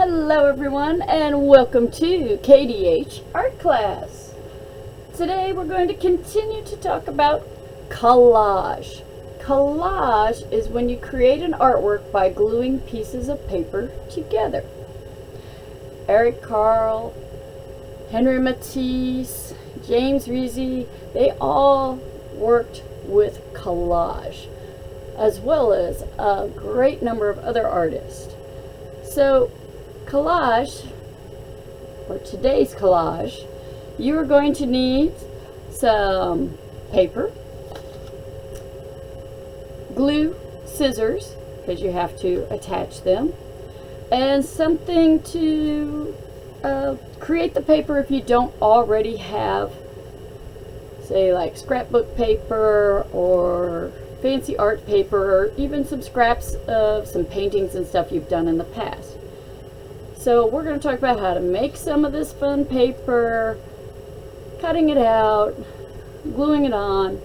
Hello everyone and welcome to Kdh Art Class. Today we're going to continue to talk about collage. Collage is when you create an artwork by gluing pieces of paper together. Eric Carle, Henry Matisse, James Reese, they all worked with collage, as well as a great number of other artists. So collage, or today's collage, you are going to need some paper, glue, scissors, because you have to attach them, and something to create the paper if you don't already have, say, like scrapbook paper or fancy art paper, or even some scraps of some paintings and stuff you've done in the past. So we're going to talk about how to make some of this fun paper, cutting it out, gluing it on,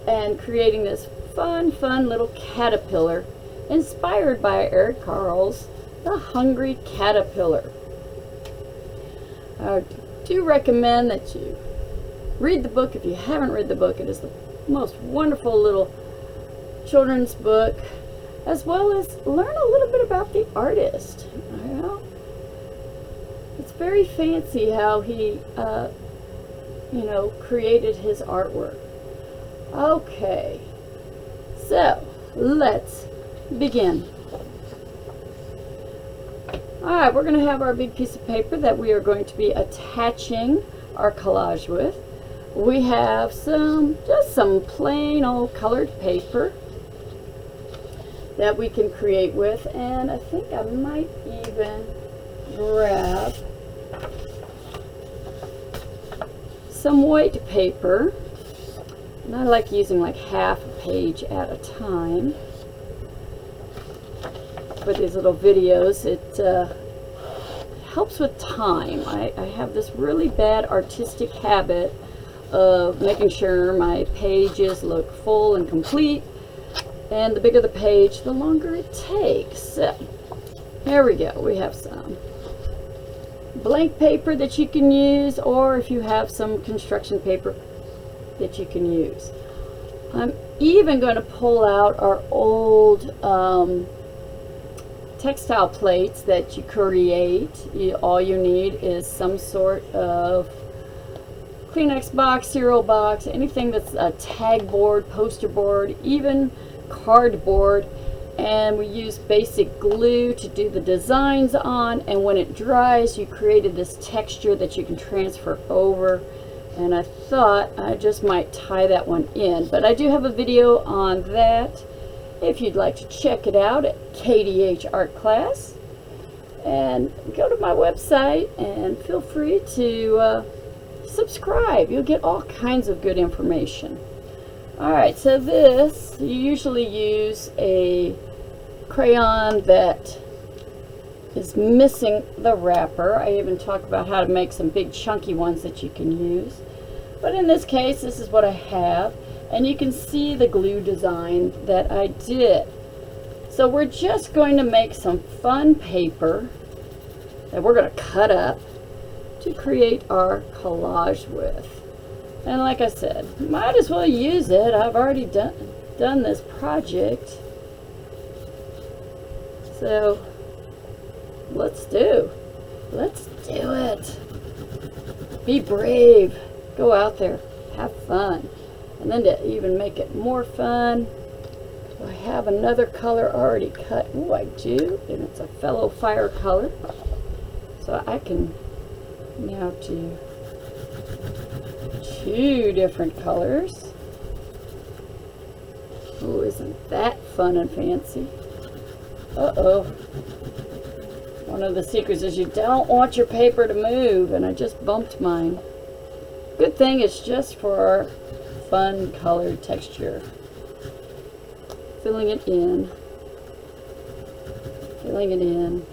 and creating this fun little caterpillar inspired by Eric Carle's The Hungry Caterpillar. I do recommend that you read the book if you haven't read the book. It is the most wonderful little children's book, as well as learn a little bit about the artist. You know, it's very fancy how he created his artwork. Okay, so let's begin. Alright, we're going to have our big piece of paper that we are going to be attaching our collage with. We have just some plain old colored paper that we can create with, and I think I might even grab some white paper, and I like using like half a page at a time for these little videos. It helps with time. I have this really bad artistic habit of making sure my pages look full and complete, and the bigger the page, the longer it takes. So here we go. We have some blank paper that you can use, or if you have some construction paper that you can use. I'm even going to pull out our old textile plates that you create. All you need is some sort of Kleenex box, cereal box, anything that's a tag board, poster board, even cardboard, and we use basic glue to do the designs on, and when it dries you created this texture that you can transfer over, and I thought I just might tie that one in, but I do have a video on that if you'd like to check it out at Kdh Art Class, and go to my website and feel free to subscribe. You'll get all kinds of good information. Alright, so this, you usually use a crayon that is missing the wrapper. I even talk about how to make some big chunky ones that you can use. But in this case, this is what I have. And you can see the glue design that I did. So we're just going to make some fun paper that we're going to cut up to create our collage with. And like I said, might as well use it. I've already done this project. So let's do it. Be brave. Go out there. Have fun. And then to even make it more fun, I have another color already cut. Oh, I do. And it's a fellow fire color. So I can now do two different colors. Oh, isn't that fun and fancy? Uh-oh. One of the secrets is you don't want your paper to move, and I just bumped mine. Good thing it's just for fun colored texture. Filling it in. Filling it in.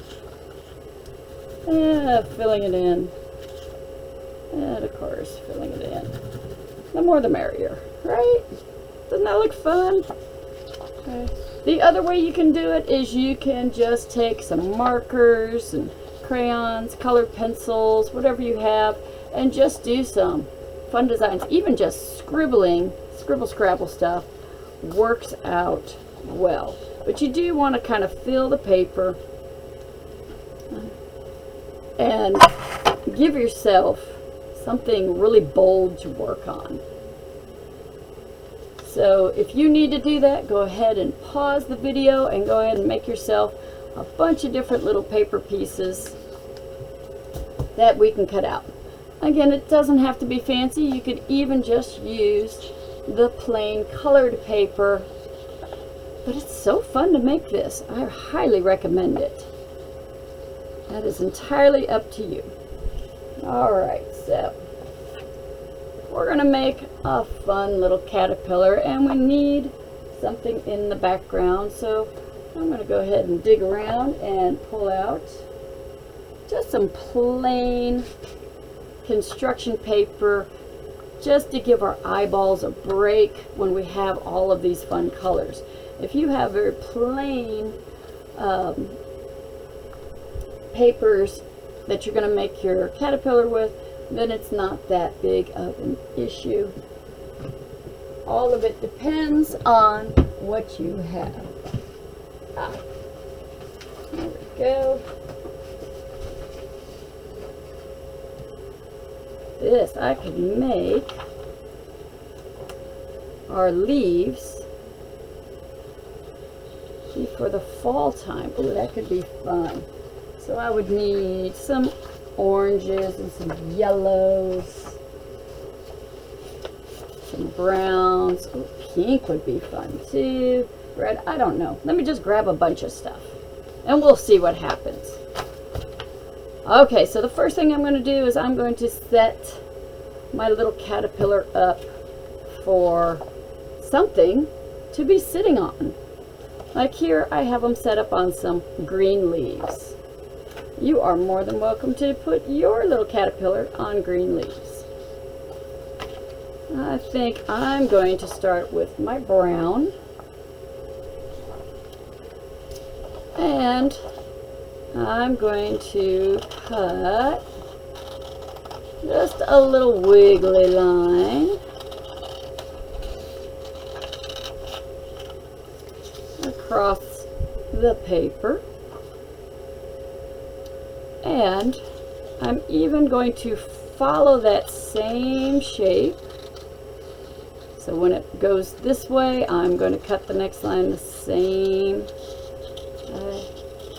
Filling it in. And of course, filling it in. The more the merrier, right? Doesn't that look fun? Okay. The other way you can do it is you can just take some markers and crayons, colored pencils, whatever you have, and just do some fun designs. Even just scribbling, scrabble stuff works out well. But you do want to kind of fill the paper and give yourself something really bold to work on. So if you need to do that, go ahead and pause the video and go ahead and make yourself a bunch of different little paper pieces that we can cut out. Again, it doesn't have to be fancy. You could even just use the plain colored paper. But it's so fun to make this. I highly recommend it. That is entirely up to you. Alright, so we're going to make a fun little caterpillar, and we need something in the background. So I'm going to go ahead and dig around and pull out just some plain construction paper, just to give our eyeballs a break when we have all of these fun colors. If you have very plain papers that you're going to make your caterpillar with, then it's not that big of an issue. All of it depends on what you have. There we go. This, I could make our leaves for the fall time. Oh, that could be fun. So I would need some oranges and some yellows, some browns. Ooh, pink would be fun too. Red, I don't know. Let me just grab a bunch of stuff and we'll see what happens. Okay, so the first thing I'm going to do is I'm going to set my little caterpillar up for something to be sitting on. Like here, I have them set up on some green leaves. You are more than welcome to put your little caterpillar on green leaves. I think I'm going to start with my brown. And I'm going to cut just a little wiggly line across the paper. And I'm even going to follow that same shape. So when it goes this way, I'm going to cut the next line the same.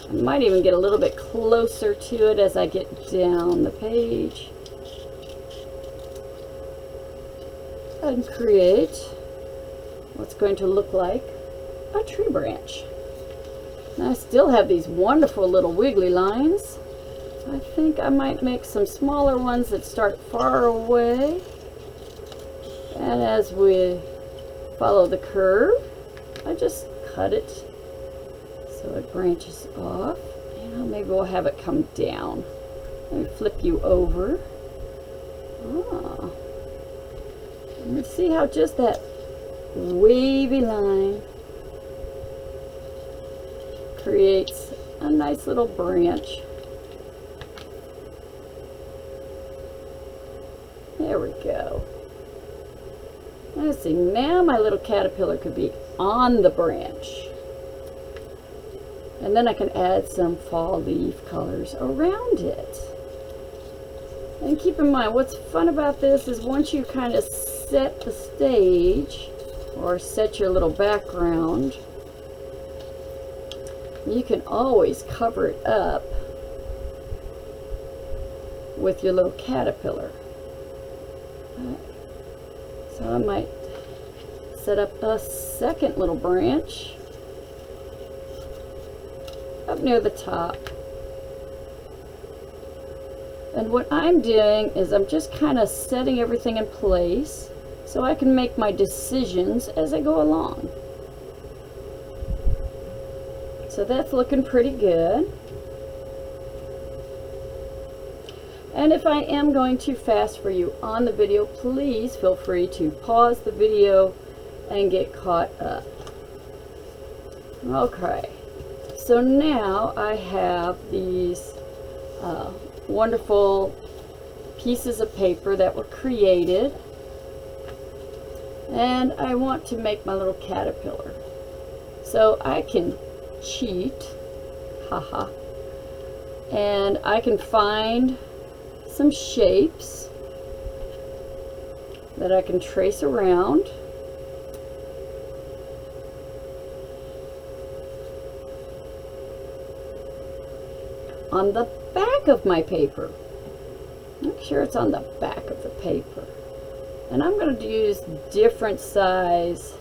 I might even get a little bit closer to it as I get down the page. And create what's going to look like a tree branch. And I still have these wonderful little wiggly lines. I think I might make some smaller ones that start far away. And as we follow the curve, I just cut it so it branches off. And maybe we'll have it come down. Let me flip you over. And you see how just that wavy line creates a nice little branch. There we go. Let's see, now my little caterpillar could be on the branch. And then I can add some fall leaf colors around it. And keep in mind, what's fun about this is once you kind of set the stage, or set your little background, you can always cover it up with your little caterpillar. So I might set up a second little branch up near the top. And what I'm doing is I'm just kind of setting everything in place so I can make my decisions as I go along. So that's looking pretty good. And if I am going too fast for you on the video, please feel free to pause the video and get caught up. Okay, so now I have these wonderful pieces of paper that were created. And I want to make my little caterpillar. So I can cheat, haha, and I can find some shapes that I can trace around. On the back of my paper. Make sure it's on the back of the paper. And I'm going to use different size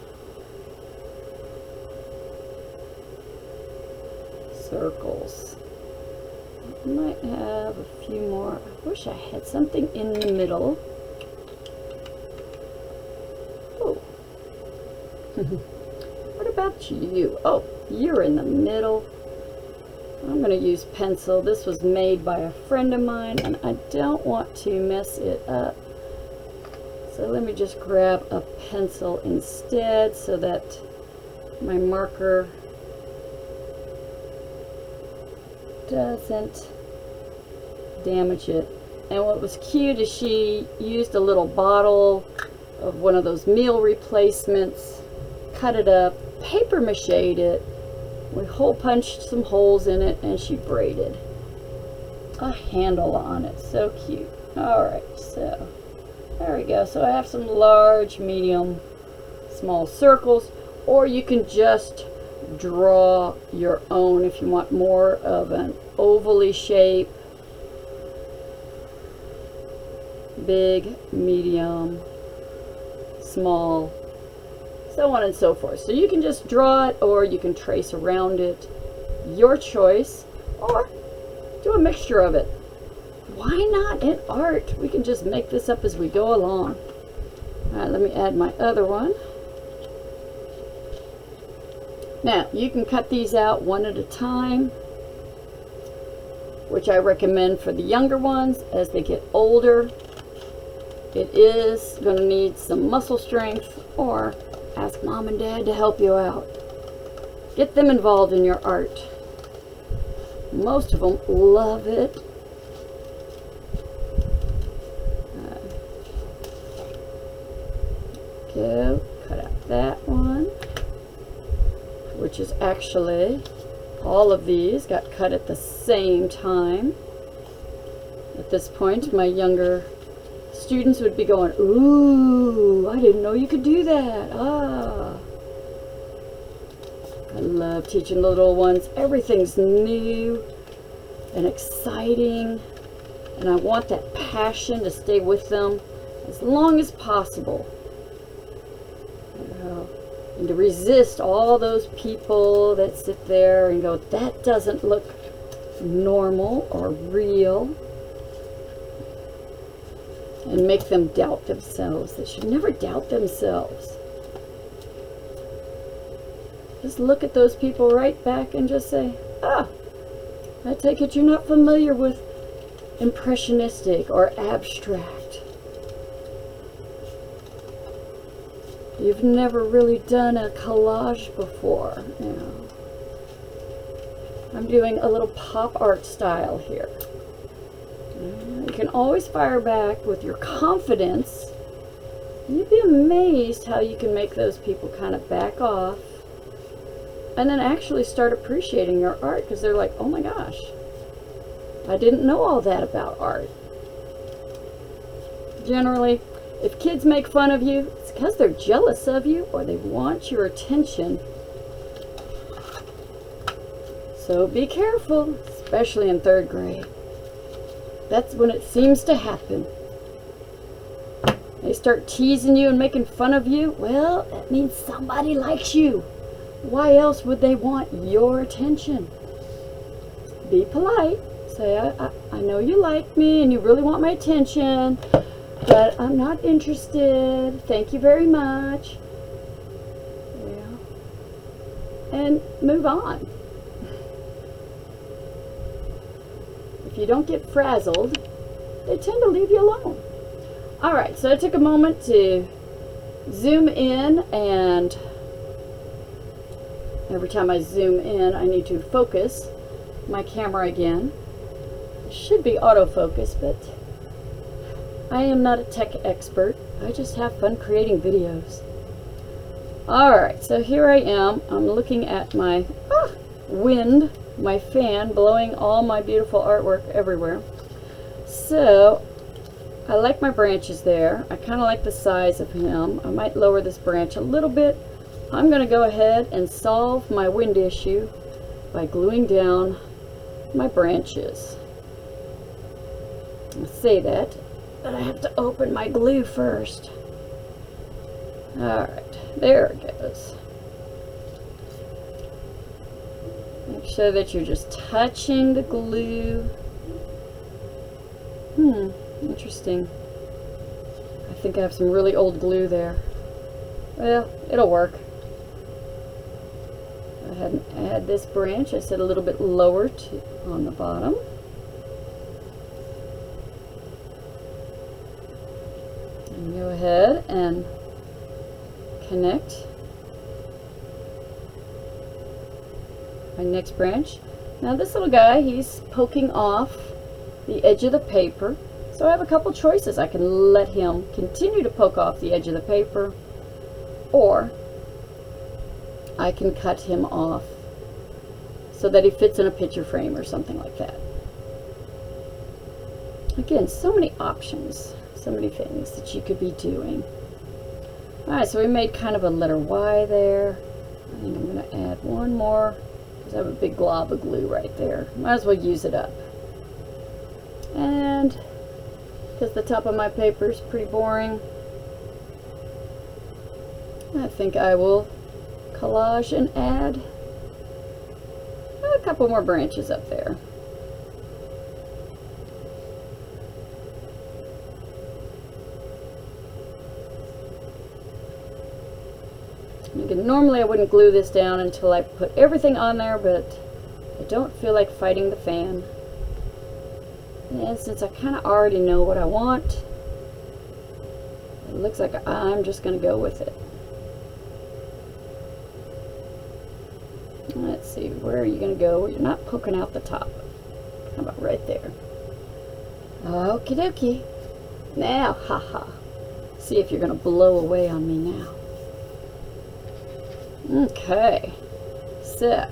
circles. I might have a few more. I wish I had something in the middle. Oh. What about you? Oh, you're in the middle. I'm going to use pencil. This was made by a friend of mine, and I don't want to mess it up. So let me just grab a pencil instead so that my marker doesn't damage it. And what was cute is she used a little bottle of one of those meal replacements, cut it up, paper machéed it. We hole punched some holes in it, and she braided a handle on it. So cute. Alright, so there we go. So I have some large, medium, small circles, or you can just draw your own if you want more of an ovally shape. Big, medium, small, so on and so forth. So you can just draw it, or you can trace around it, your choice, or do a mixture of it. Why not in art? We can just make this up as we go along. All right, let me add my other one. Now, you can cut these out one at a time, which I recommend for the younger ones. As they get older, it is going to need some muscle strength, or ask mom and dad to help you out. Get them involved in your art. Most of them love it. Go, cut out that one, which is actually, all of these got cut at the same time. At this point, my younger students would be going, ooh, I didn't know you could do that. Ah. I love teaching little ones. Everything's new and exciting, and I want that passion to stay with them as long as possible. And to resist all those people that sit there and go, that doesn't look normal or real, and make them doubt themselves. They should never doubt themselves. Just look at those people right back and just say, ah, I take it you're not familiar with impressionistic or abstract. You've never really done a collage before. You know, I'm doing a little pop art style here. You can always fire back with your confidence. You'd be amazed how you can make those people kind of back off and then actually start appreciating your art, because they're like, oh my gosh, I didn't know all that about art. Generally, if kids make fun of you, it's because they're jealous of you or they want your attention. So be careful, especially in 3rd grade. That's when it seems to happen. They start teasing you and making fun of you. Well, that means somebody likes you. Why else would they want your attention? Be polite. Say, I know you like me and you really want my attention, but I'm not interested. Thank you very much. Yeah. And move on. If you don't get frazzled, they tend to leave you alone. All right, so I took a moment to zoom in, and every time I zoom in, I need to focus my camera again. should be autofocus, but I am not a tech expert. I just have fun creating videos. Alright, so here I am. I'm looking at my wind, my fan, blowing all my beautiful artwork everywhere. So, I like my branches there. I kind of like the size of him. I might lower this branch a little bit. I'm going to go ahead and solve my wind issue by gluing down my branches. I say that, but I have to open my glue first. Alright, there it goes. Make sure that you're just touching the glue. Interesting. I think I have some really old glue there. Well, it'll work. Go ahead and add this branch. I set a little bit lower on the bottom. And go ahead and connect my next branch. Now this little guy, he's poking off the edge of the paper. So I have a couple choices. I can let him continue to poke off the edge of the paper, or I can cut him off so that he fits in a picture frame or something like that. Again, so many options, so many things that you could be doing. Alright, so we made kind of a letter Y there. I think I'm going to add one more because I have a big glob of glue right there. Might as well use it up. And because the top of my paper is pretty boring, I think I will collage and add a couple more branches up there. Again, normally I wouldn't glue this down until I put everything on there, but I don't feel like fighting the fan. And since I kind of already know what I want, it looks like I'm just going to go with it. Let's see, where are you going to go? You're not poking out the top. How about right there? Okie dokie. Now, haha. See if you're going to blow away on me now. Okay. So,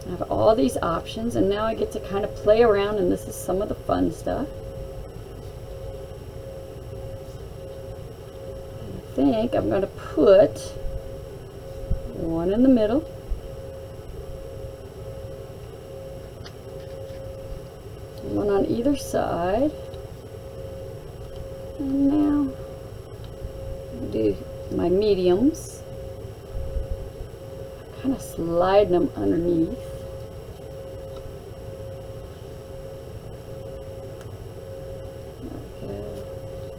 I have all these options, and now I get to kind of play around, and this is some of the fun stuff. I think I'm going to put one in the middle, one on either side, and now do my mediums, kind of sliding them underneath.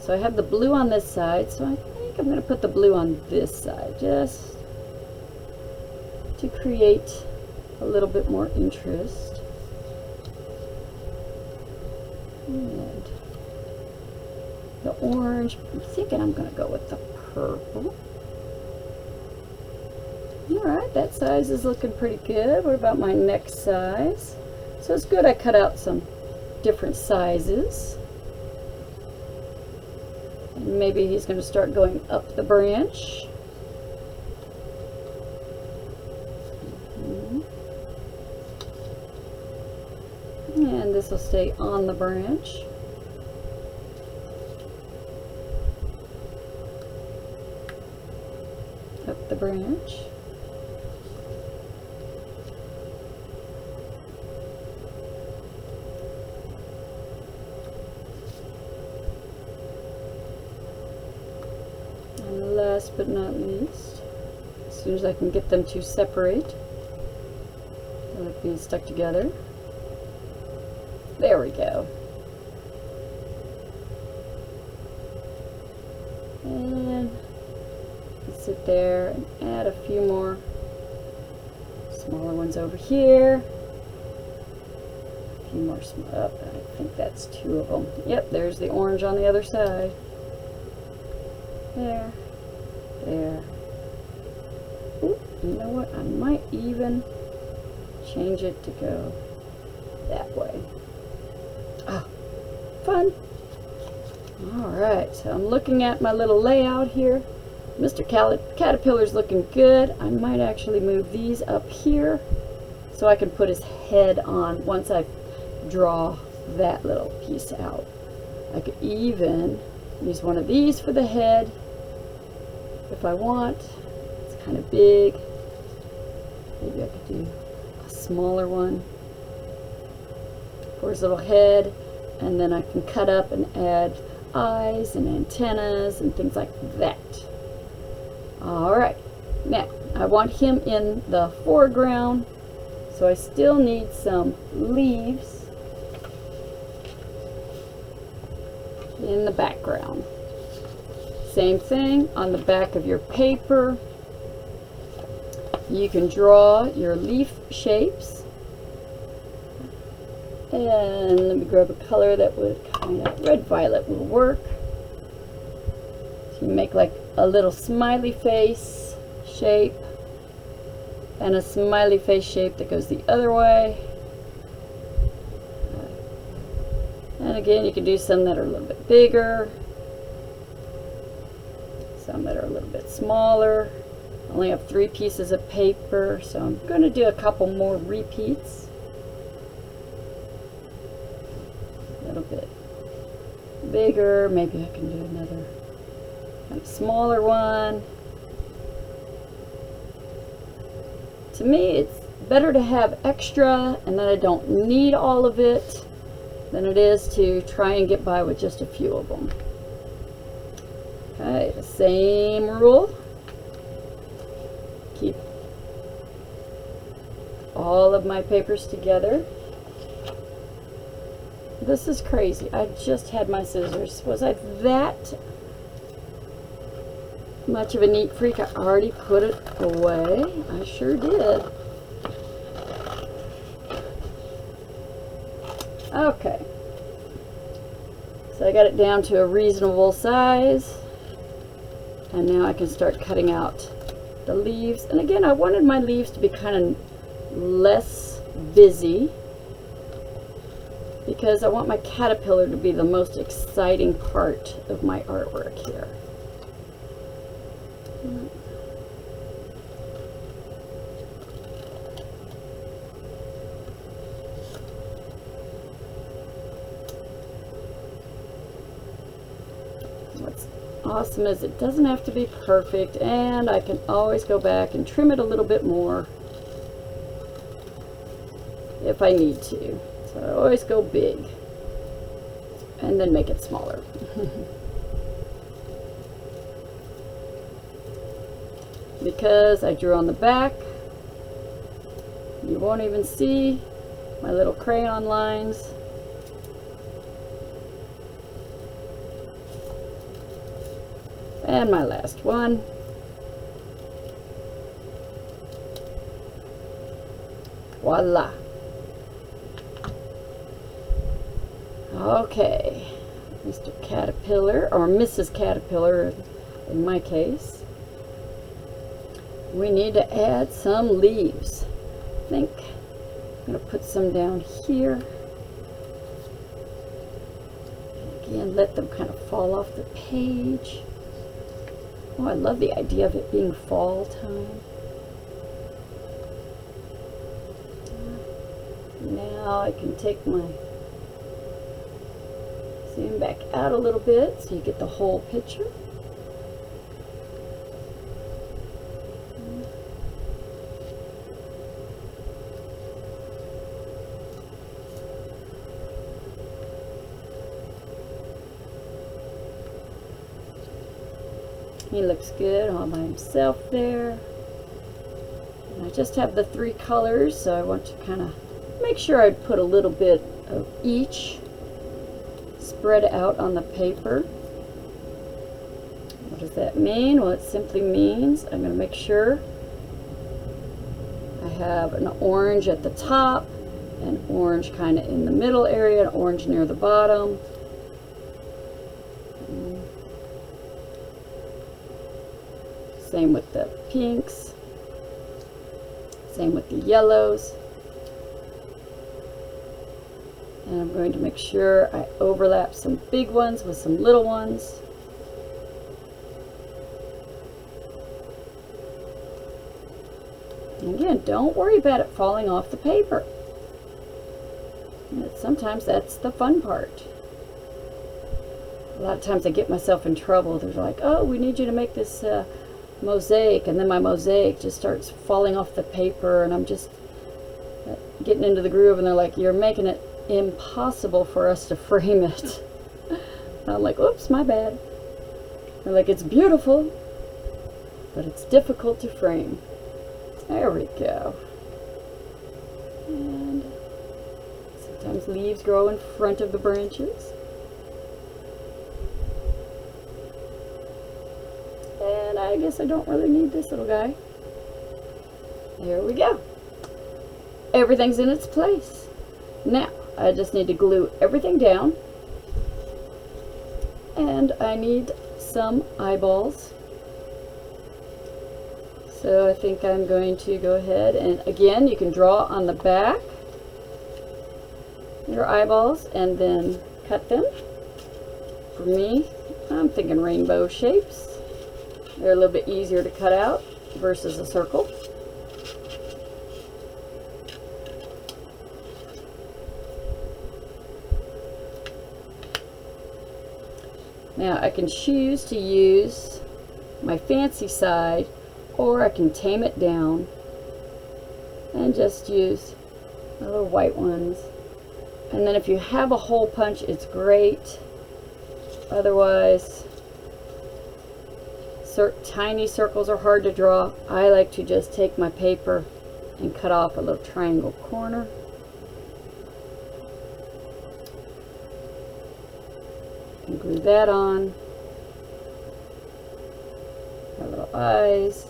So I have the blue on this side, so I think I'm going to put the blue on this side just to create a little bit more interest. And the orange, I'm thinking I'm going to go with the purple. Alright, that size is looking pretty good. What about my next size? So it's good I cut out some different sizes. Maybe he's going to start going up the branch. And this will stay on the branch. Up the branch. Last but not least, as soon as I can get them to separate, I like being stuck together. There we go. And sit there and add a few more smaller ones over here. A few more up. I think that's two of them. Yep, there's the orange on the other side. There. There. Ooh, you know what? I might even change it to go that way. one. Alright, so I'm looking at my little layout here. Mr. Caterpillar's looking good. I might actually move these up here so I can put his head on once I draw that little piece out. I could even use one of these for the head if I want. It's kind of big. Maybe I could do a smaller one for his little head, and then I can cut up and add eyes and antennas and things like that. Alright, now I want him in the foreground, so I still need some leaves in the background. Same thing on the back of your paper. You can draw your leaf shapes. And let me grab a color that would kind of, red violet will work. So you make like a little smiley face shape and a smiley face shape that goes the other way. And again, you can do some that are a little bit bigger, some that are a little bit smaller. I only have 3 pieces of paper, so I'm going to do a couple more repeats. A little bit bigger, maybe I can do another kind of smaller one. To me, it's better to have extra and then I don't need all of it than it is to try and get by with just a few of them. Okay, the same rule. Keep all of my papers together. This is crazy. I just had my scissors. Was I that much of a neat freak? I already put it away. I sure did. Okay. So I got it down to a reasonable size. And now I can start cutting out the leaves. And again, I wanted my leaves to be kind of less busy because I want my caterpillar to be the most exciting part of my artwork here. What's awesome is it doesn't have to be perfect, and I can always go back and trim it a little bit more if I need to. So I always go big and then make it smaller. Because I drew on the back, you won't even see my little crayon lines. And my last one. Voila. Okay, Mr. Caterpillar, or Mrs. Caterpillar in my case. We need to add some leaves. I think I'm going to put some down here. And again, let them kind of fall off the page. Oh, I love the idea of it being fall time. Now I can take my zoom back out a little bit so you get the whole picture. He looks good all by himself there. And I just have the 3 colors, so I want to kind of make sure I put a little bit of each spread out on the paper. What does that mean? Well, it simply means I'm going to make sure I have an orange at the top, an orange kind of in the middle area, an orange near the bottom. Same with the pinks, same with the yellows. And I'm going to make sure I overlap some big ones with some little ones. And again, don't worry about it falling off the paper. Sometimes that's the fun part. A lot of times I get myself in trouble. They're like, oh, we need you to make this mosaic, and then my mosaic just starts falling off the paper, and I'm just getting into the groove, and they're like, you're making it impossible for us to frame it. And I'm like, oops, my bad. They're like, it's beautiful, but it's difficult to frame. There we go. And sometimes leaves grow in front of the branches. And I guess I don't really need this little guy. There we go. Everything's in its place. Now, I just need to glue everything down. And I need some eyeballs. So I think I'm going to go ahead and, again, you can draw on the back your eyeballs and then cut them. For me, I'm thinking rainbow shapes. They're a little bit easier to cut out versus a circle. Now I can choose to use my fancy side, or I can tame it down and just use the little white ones. And then if you have a hole punch, it's great. Otherwise, tiny circles are hard to draw. I like to just take my paper and cut off a little triangle corner. And glue that on. Our little eyes.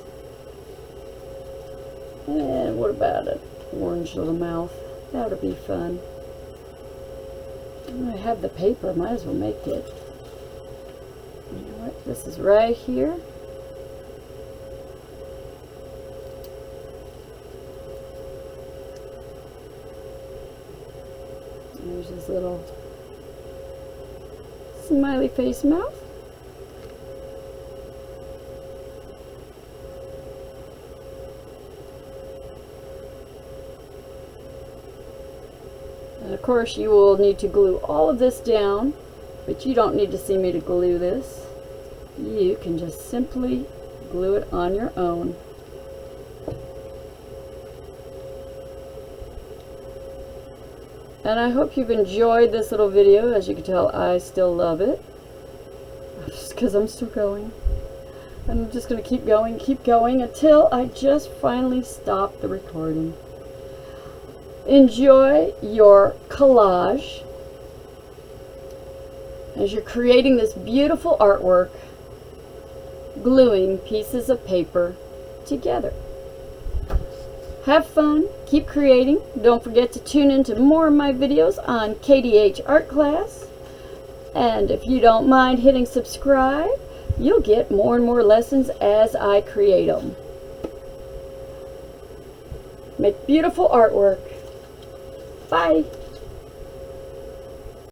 And what about an orange little mouth? That would be fun. I have the paper, might as well make it. You know what? This is right here. There's his little smiley face mouth. And of course you will need to glue all of this down, but you don't need to see me to glue this. You can just simply glue it on your own. And I hope you've enjoyed this little video. As you can tell, I still love it. Just because I'm still going. And I'm just going to keep going until I just finally stop the recording. Enjoy your collage as you're creating this beautiful artwork, gluing pieces of paper together. Have fun, keep creating. Don't forget to tune into more of my videos on Kdh Art Class. And if you don't mind hitting subscribe, you'll get more and more lessons as I create them. Make beautiful artwork. Bye.